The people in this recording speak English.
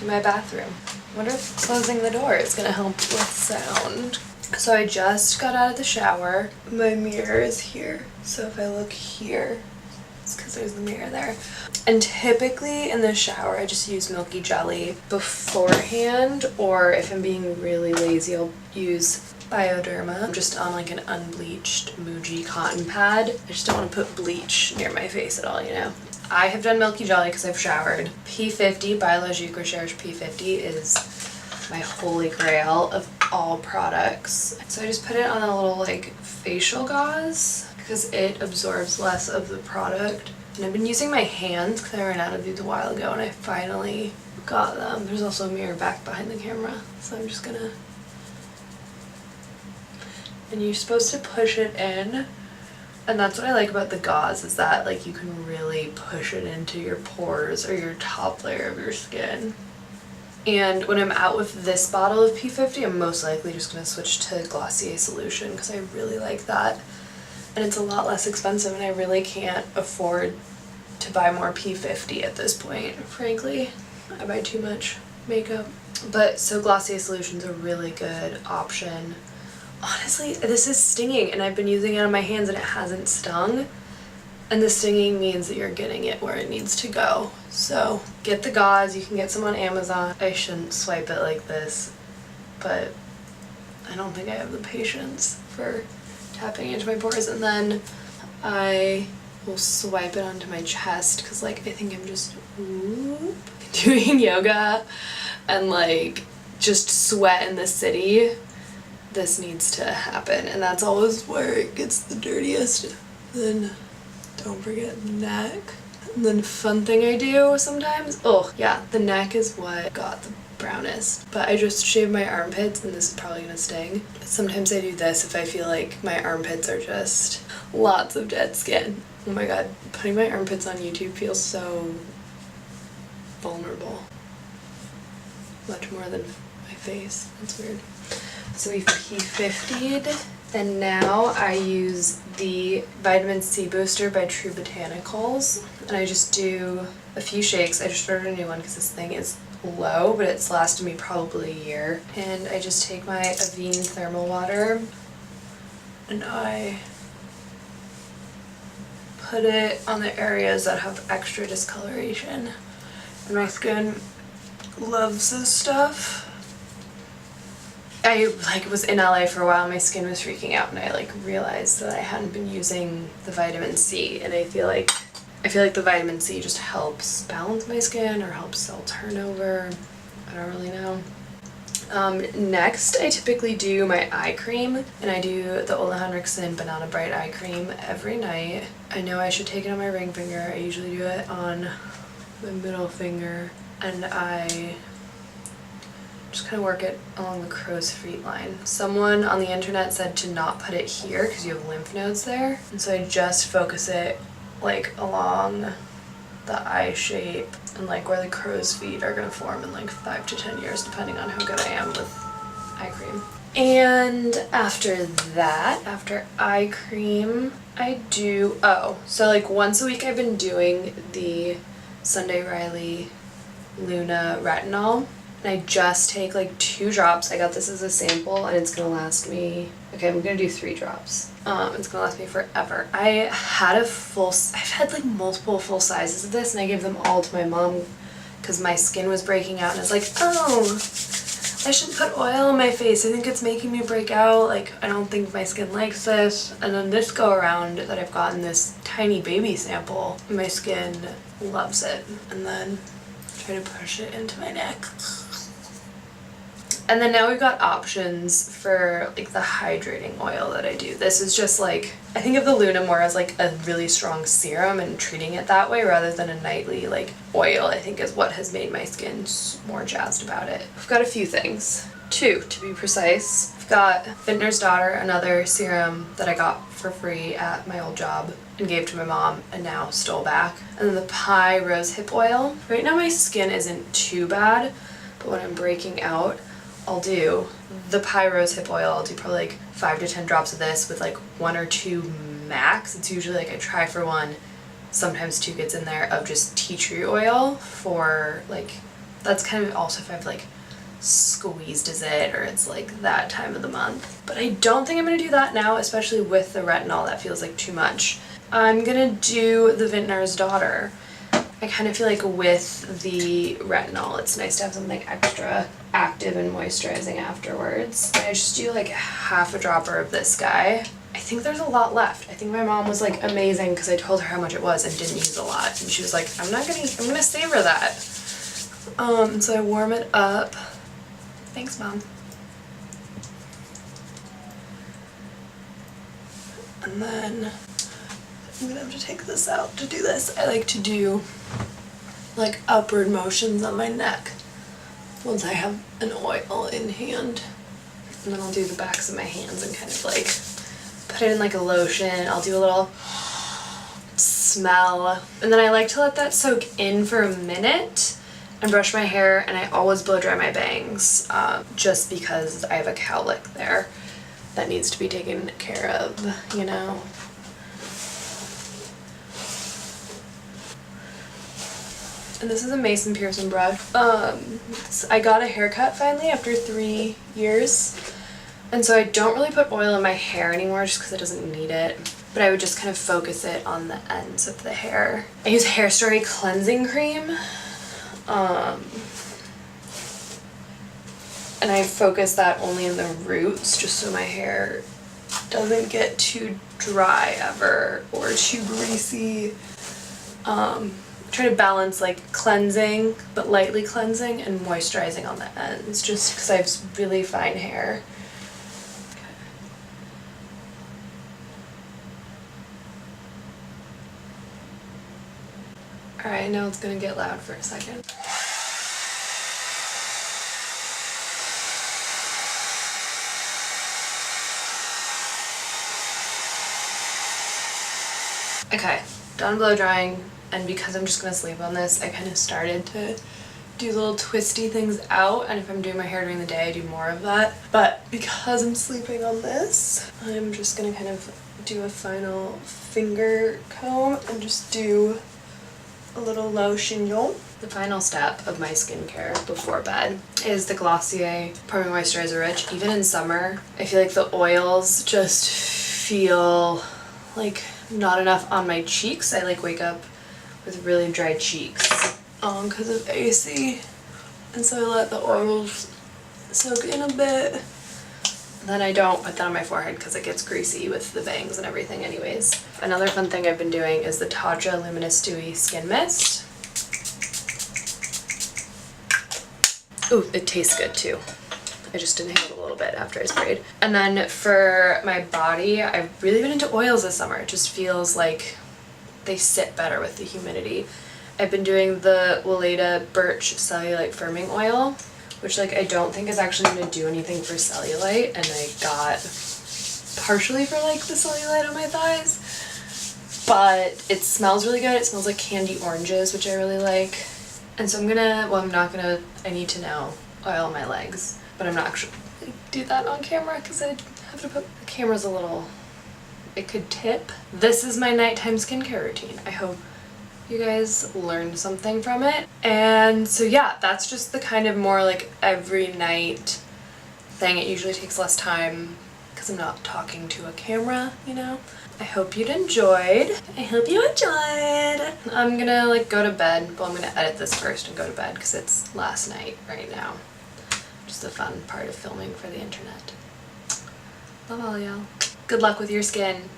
in my bathroom. I wonder if closing the door is gonna help with sound. So I just got out of the shower. My mirror is here. So if I look here, it's because there's the mirror there. And typically in the shower, I just use Milky jelly beforehand, or if I'm being really lazy, I'll use Bioderma just on like an unbleached Muji cotton pad. I just don't want to put bleach near my face at all, you know. I have done Milky jelly because I've showered. P50, Biologique Recherche P50 is my holy grail of all products. So I just put it on a little like facial gauze because it absorbs less of the product. And I've been using my hands because I ran out of these a while ago and I finally got them. There's also a mirror back behind the camera, so I'm just gonna... And you're supposed to push it in, and that's what I like about the gauze, is that like you can really push it into your pores or your top layer of your skin. And when I'm out with this bottle of P50, I'm most likely just going to switch to Glossier solution because I really like that. And it's a lot less expensive, and I really can't afford to buy more P50 at this point, frankly. I buy too much makeup. But so Glossier solution's a really good option. Honestly, this is stinging, and I've been using it on my hands and it hasn't stung. And the stinging means that you're getting it where it needs to go. So get the gauze. You can get some on Amazon. I shouldn't swipe it like this, but I don't think I have the patience for tapping into my pores. And then I will swipe it onto my chest because like I think I'm just doing yoga and like just sweat in the city. This needs to happen, and that's always where it gets the dirtiest. Then don't forget the neck. And then fun thing I do sometimes, oh yeah, the neck is what got the brownest. But I just shave my armpits, and this is probably gonna sting. Sometimes I do this if I feel like my armpits are just lots of dead skin. Oh my god, putting my armpits on YouTube feels so vulnerable. Much more than my face. That's weird. So we've P50'd, and now I use the Vitamin C Booster by True Botanicals, and I just do a few shakes. I just ordered a new one because this thing is low, but it's lasted me probably a year. And I just take my Avene thermal water and I put it on the areas that have extra discoloration. And my skin loves this stuff. I was in LA for a while, my skin was freaking out, and I realized that I hadn't been using the vitamin C, and I feel like the vitamin C just helps balance my skin or helps cell turnover. I don't really know. Next, I typically do my eye cream, and I do the Henrikson Banana Bright Eye Cream every night. I know I should take it on my ring finger. I usually do it on my middle finger, and I just kind of work it along the crow's feet line. Someone on the internet said to not put it here because you have lymph nodes there, and so I just focus it like along the eye shape and like where the crow's feet are going to form in like 5 to 10 years depending on how good I am with eye cream. And after that, after eye cream, I do, so like once a week I've been doing the Sunday Riley Luna Retinol. And I just take like 2 drops. I got this as a sample and it's gonna last me, okay, I'm gonna do 3 drops. It's gonna last me forever. I've had like multiple full sizes of this, and I gave them all to my mom because my skin was breaking out, and I was like, oh, I should put oil on my face. I think it's making me break out. Like, I don't think my skin likes this. And then this go around that I've gotten this tiny baby sample, my skin loves it. And then try to push it into my neck. And then now we've got options for like the hydrating oil that I do. This is just like, I think of the Luna more as like a really strong serum and treating it that way rather than a nightly like oil, I think is what has made my skin more jazzed about it. I've got a few things. 2 to be precise. I've got Vintner's Daughter, another serum that I got for free at my old job and gave to my mom and now stole back. And then the Pie Rose Hip Oil. Right now my skin isn't too bad, but when I'm breaking out, I'll do the Pie Rose Hip Oil. I'll do probably like 5 to 10 drops of this with like 1 or 2 max. It's usually like I try for 1, sometimes 2 gets in there, of just tea tree oil for like That's kind of also if I've like squeezed as it or it's like that time of the month. But I don't think I'm gonna do that now, especially with the retinol. That feels like too much. I'm gonna do the Vintner's Daughter. I kind of feel like with the retinol, it's nice to have something extra active and moisturizing afterwards. And I just do like half a dropper of this guy. I think there's a lot left. I think my mom was like amazing because I told her how much it was and didn't use a lot. And she was like, I'm gonna savor that. So I warm it up. Thanks, Mom. And then I'm gonna have to take this out to do this. I like to do like upward motions on my neck once I have an oil in hand. And then I'll do the backs of my hands and kind of like put it in like a lotion. I'll do a little smell. And then I like to let that soak in for a minute and brush my hair, and I always blow dry my bangs just because I have a cowlick there that needs to be taken care of, you know. And this is a Mason Pearson brush. I got a haircut finally after 3 years, and so I don't really put oil in my hair anymore just because it doesn't need it, but I would just kind of focus it on the ends of the hair. I use Hair Story cleansing cream, and I focus that only in the roots just so my hair doesn't get too dry ever or too greasy. Try to balance like cleansing, but lightly cleansing, and moisturizing on the ends just because I have really fine hair. Alright, now it's gonna get loud for a second. Okay, done blow drying, and because I'm just gonna sleep on this, I kind of started to do little twisty things out, and if I'm doing my hair during the day, I do more of that. But because I'm sleeping on this, I'm just gonna kind of do a final finger comb and just do a little lotion. The final step of my skincare before bed is the Glossier Priming Moisturizer Rich. Even in summer, I feel like the oils just feel like not enough on my cheeks. I like wake up with really dry cheeks because of AC, and so I let the oils soak in a bit. Then I don't put that on my forehead because it gets greasy with the bangs and everything anyways. Another fun thing I've been doing is the Tatcha Luminous Dewy Skin Mist. Ooh, it tastes good too. I just inhaled a little bit after I sprayed. And then for my body, I've really been into oils this summer. It just feels like they sit better with the humidity. I've been doing the Weleda Birch Cellulite Firming Oil, which like I don't think is actually going to do anything for cellulite, and I got partially for like the cellulite on my thighs. But it smells really good. It smells like candy oranges, which I really like. And so I'm gonna, well I'm not gonna, I need to now oil my legs, but I'm not actually gonna do that on camera because I have to put, the camera's a little, it could tip. This is my nighttime skincare routine. I hope you guys learned something from it. And so yeah, that's just the kind of more like every night thing. It usually takes less time because I'm not talking to a camera, you know? I hope you'd enjoyed. I hope you enjoyed. I'm gonna like go to bed. Well, I'm gonna edit this first and go to bed because it's last night right now. Just the fun part of filming for the internet. Love all y'all. Good luck with your skin.